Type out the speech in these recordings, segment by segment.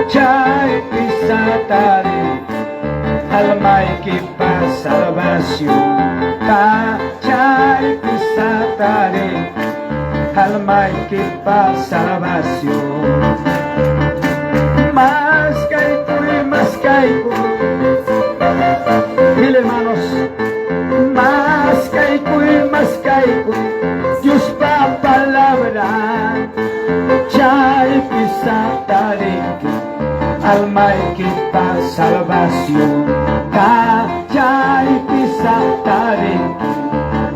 Chay pisatare, alma equipa salvación. Chay pisatare, alma equipa salvación. Más caigo, mil hermanos, más caigo, Dios pa palabra, chay pisatare, alma equipa salvación. Chay pisatare,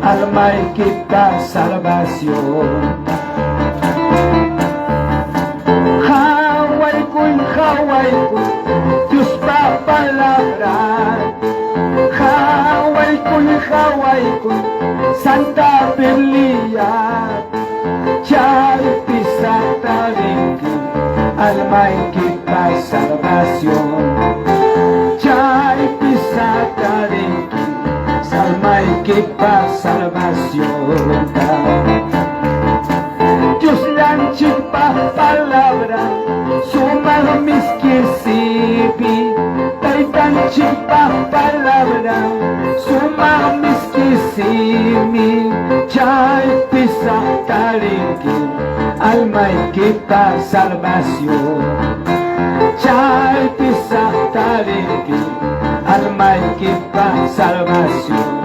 alma equipa salvación. Hawaii, Dios pa palabra. Hawaii, Santa Belia. Chay pisatare, alma equipa salvación. Chay pisatare, alma equipa salvación. Dios lanchipa palabra, suma mis kisipi. Taitan chipa palabra, suma mis kisimi. Chay pisatare, alma equipa salvación. Chay pisatare, alma equipa salvación.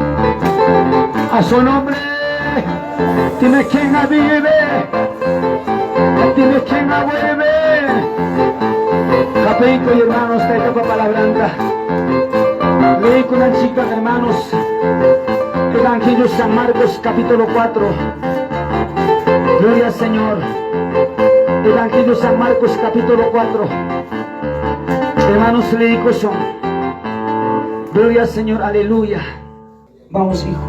A su nombre, dime quién vive, dime quién vuelve. Capeico y hermanos, te toco palabra. Leí con una chica, hermanos, Evangelio San Marcos capítulo 4. Gloria al Señor. Evangelio San Marcos capítulo 4. Hermanos, leí con son. Gloria al Señor, aleluya. Vamos, hijo.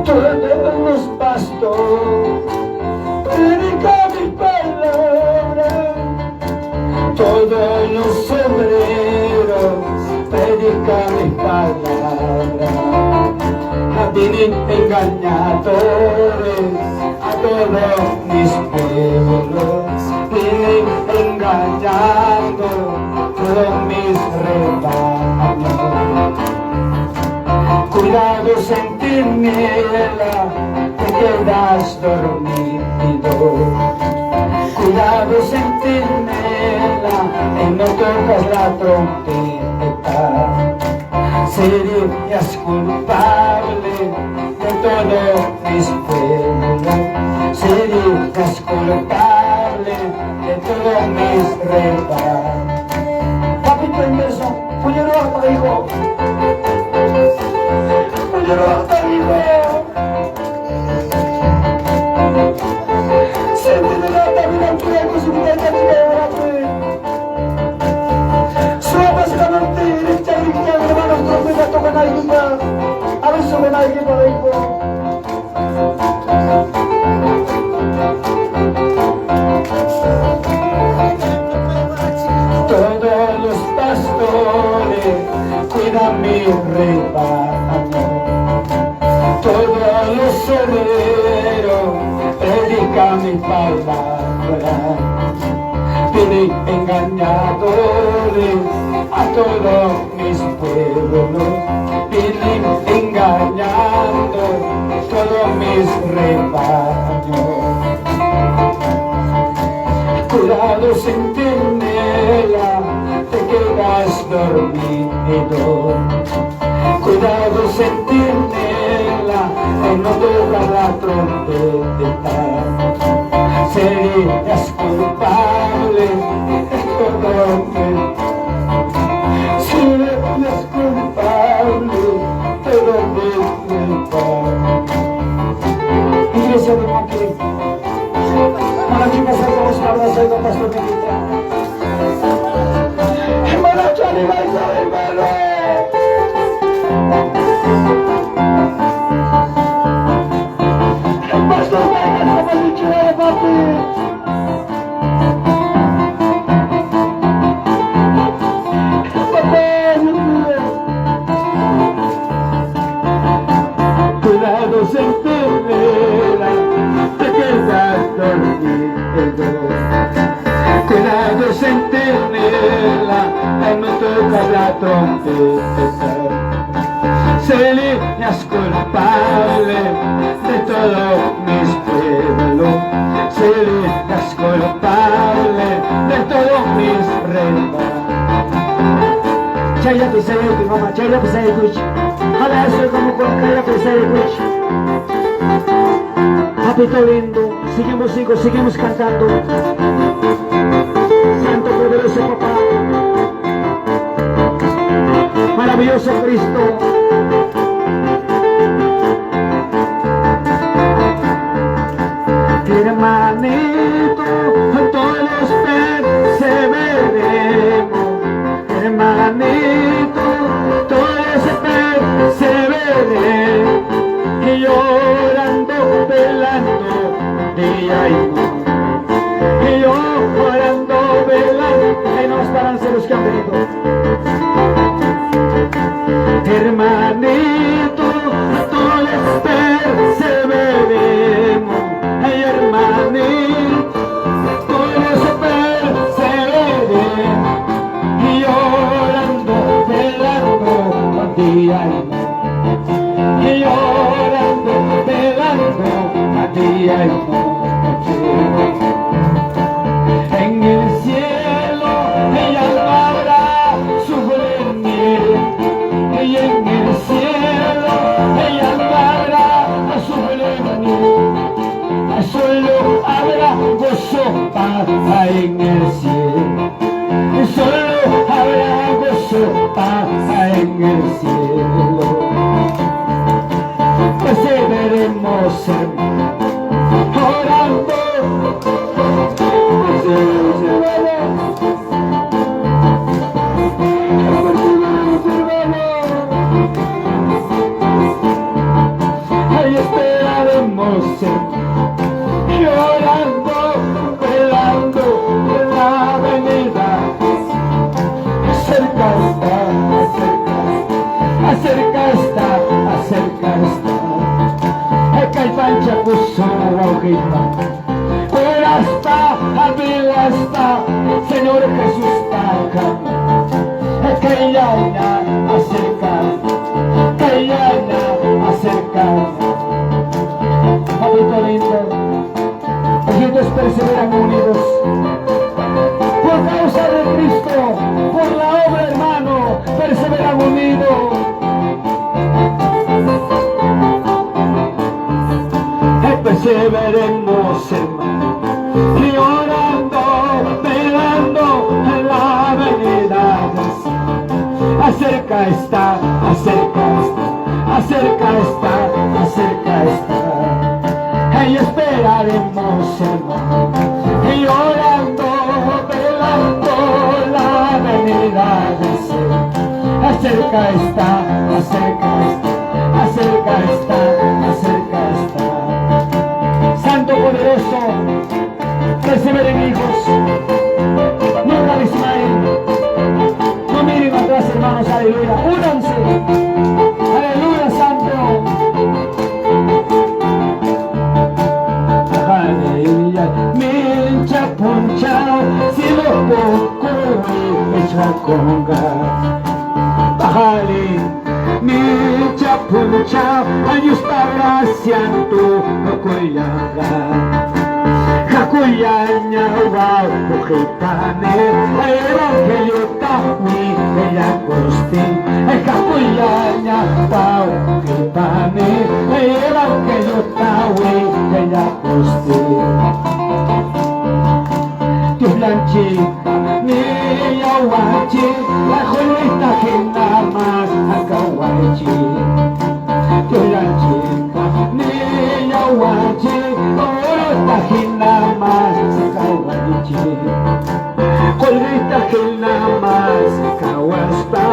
Todos los pastores predican mi palabra, todos los obreros predican mi palabra. Vienen engañadores a todos mis pueblos, vienen engañando todos mis rebaños. Cuidado, centinela, te quedas dormido. Cuidado, centinela, y no tocas la trompeta. Serías culpable de todos mis pueblos. Serías culpable de todos mis rebaños. Papito inmerso, puñero hasta hijo. Puñero hasta hijo. Sentinela también aquí de cosita de Suapas la mente derecha y izquierda, hermanos, trompeta tocan alguien más. A ver, suben alguien por ahí. Todos los pastores cuidan mi rebaño. Todos los obreros predican mi palabra. Vienen engañadores a todos mis pueblos. Vienen engañando todos mis rebaños. Cuidado, centinela, te quedas dormido. Cuidado, centinela, no toca la trompeta. Serías culpable de todo. Serías culpable de todo. Iglesia de Moquín, para que nos hagamos palabras de pastor Benita. Hermano, Johnny, hermano. El pastor Benita, como dicho, papi. Cuidado, centinela, te quedas dormido. miedo. Cuidado sentirla, no toca la trompeta. Se le es culpable de todos mis pueblos. Se le es culpable de todos mis reinos. Chaya pisaya tu mamá, chaya pisaya kuch. Jala eso como con chaya pisaya kuch. Papito lindo, seguimos hijos, seguimos cantando. Santo poderoso papá, maravilloso Cristo. Hermanito, todos perseveremos. Hermanito, todos perseveremos. Y llorando, velando, día y noche. Y llorando, velando, que nos paran los que han venido. Hermanito, todos perseveremos. Hermanito, todos perseveremos. Y llorando, velando, día y noche. Y llorando, velando, día y noche. En el cielo ella albará su venir. Y en el cielo ella albará su venir. Solo habrá gozo, paz en el cielo. Solo habrá gozo, paz en el cielo. Perseveremos orando. Ahí esperaremos llorando, velando en la avenida. Cerca está, cerca está, cerca está. El caipancha puso la hojita. Fuera está, arriba está, Señor Jesús está acá. Que ya acerca, que ya acerca. Papito lindo, ellos perseveran unidos por causa de Cristo, por la obra, hermano, perseveran unidos. Perseveremos, hermano, y orando, velando en la avenida. Acerca está, acerca está, acerca está, acerca está. Y esperaremos, hermano, y orando, velando la avenida. Acerca está, acerca está, acerca está, acerca está. Santo poderoso, perseveren hijos, nunca desmayen, no miren atrás, hermanos, aleluya, únanse, aleluya, santo. Aleluya, mi chapunchao, si lo poco me chaconga. Bajale, mi chapunchao, años para siento, no cuyaga. Jacuyaña, wow, cojitane, evangelio tawi, ella coste. Jacuyaña, wow, cojitane, evangelio tawi, ella coste. Tiblanchita, ni yawachi, la jolita que nada más acahuachi. Tiblanchita, ni yawachi, jolita que nada más acahuachi. Jolita que nada más acahuaspa,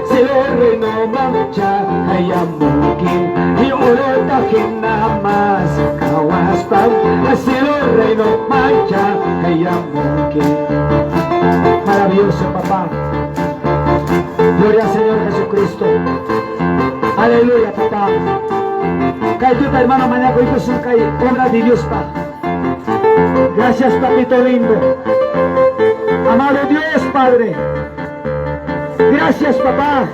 se le renova mucha ayamuki. Y jolita que nada más acahuaspa, se le renova mucha ayamuki. Maravilloso papá, gloria al Señor Jesucristo, aleluya papá. Cae tu hermano mañana, hoy es un cae, obra de Dios, pa. Gracias, papito lindo. Amado Dios, Padre. Gracias, papá,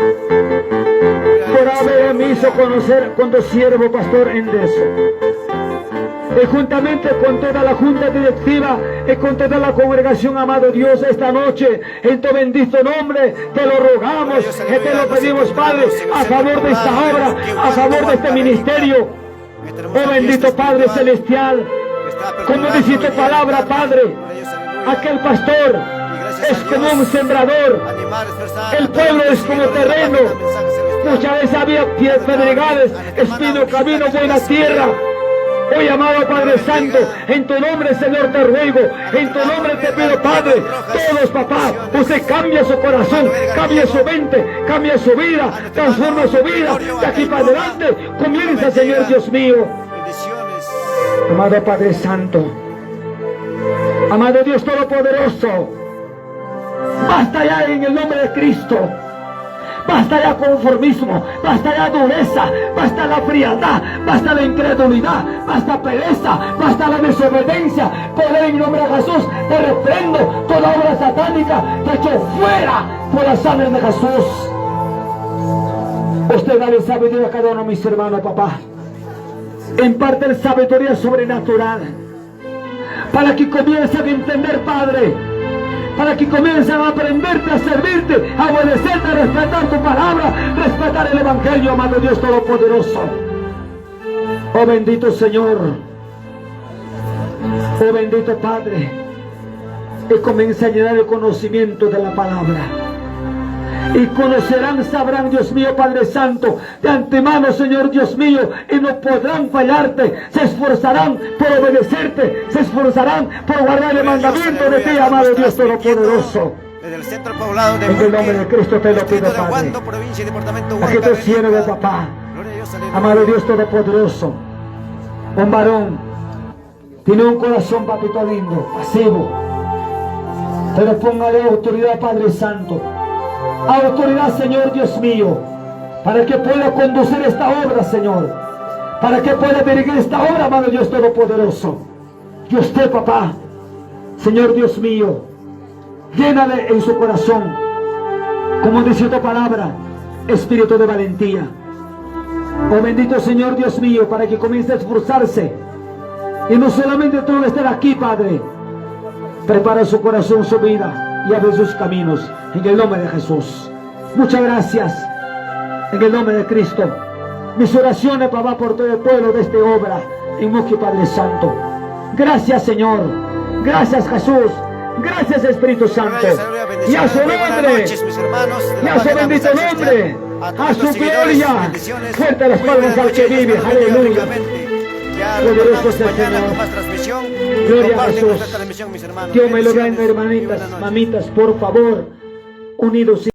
por haberme hizo conocer con tu siervo, Pastor Enderson. Y juntamente con toda la junta directiva y con toda la congregación, amado Dios, esta noche, en tu bendito nombre, te lo rogamos y te lo pedimos, Padre, a favor de esta obra, a favor de este ministerio. Oh bendito Padre Celestial, como dice tu palabra, Padre, aquel pastor es como un sembrador, el pueblo es como terreno. Muchas veces había pedregales, espino, camino, buena tierra. Hoy, amado Padre Santo, en tu nombre, Señor, te ruego, en tu nombre te pido, Padre, todos, papá, usted cambia su corazón, cambia su mente, cambia su vida, transforma su vida, de aquí para adelante, comienza, Señor Dios mío. Amado Padre Santo, amado Dios Todopoderoso, basta ya en el nombre de Cristo. Basta ya conformismo, basta ya dureza, basta la frialdad, basta la incredulidad, basta pereza, basta la desobediencia. Por el nombre de Jesús te reprendo toda obra satánica, te echo fuera por la sangre de Jesús. Usted dale sabiduría a cada uno de mis hermanos, papá. Imparte la sabiduría sobrenatural para que comiencen a entender, Padre, para que comiencen a aprenderte, a servirte, a obedecerte, a respetar tu palabra, respetar el Evangelio, amado Dios Todopoderoso. Oh bendito Señor, oh bendito Padre, y comienza a llenar el conocimiento de la palabra. Y conocerán, sabrán, Dios mío, Padre Santo, de antemano, Señor Dios mío, y no podrán fallarte. Se esforzarán por obedecerte, se esforzarán por guardar el mandamiento de ti, amado Dios Todopoderoso. Desde el centro poblado de en el nombre de Cristo te lo pido, Padre. Aquí te siervo, papá. Amado Dios Todopoderoso, un varón tiene un corazón, papito lindo, pasivo, pero póngale autoridad, Padre Santo. Autoridad, Señor Dios mío, para que pueda conducir esta obra, Señor, para que pueda dirigir esta obra, amado Dios Todopoderoso. Y usted, papá, Señor Dios mío, llénale en su corazón, como dice tu palabra, espíritu de valentía. Oh bendito Señor Dios mío, para que comience a esforzarse, y no solamente tú estar aquí, Padre. Prepara su corazón, su vida, y abre sus caminos, en el nombre de Jesús. Muchas gracias, en el nombre de Cristo. Mis oraciones, papá, por todo el pueblo de esta obra, en Moqui, Padre Santo. Gracias, Señor. Gracias, Jesús. Gracias, Espíritu Santo. Y a su nombre, y a su bendito nombre, a su gloria. Fuerte las palmas al que vive. Aleluya. Poderoso es el Señor. Gloria a Jesús. Dios me lo bendiga, hermanitas, mamitas, por favor, unidos.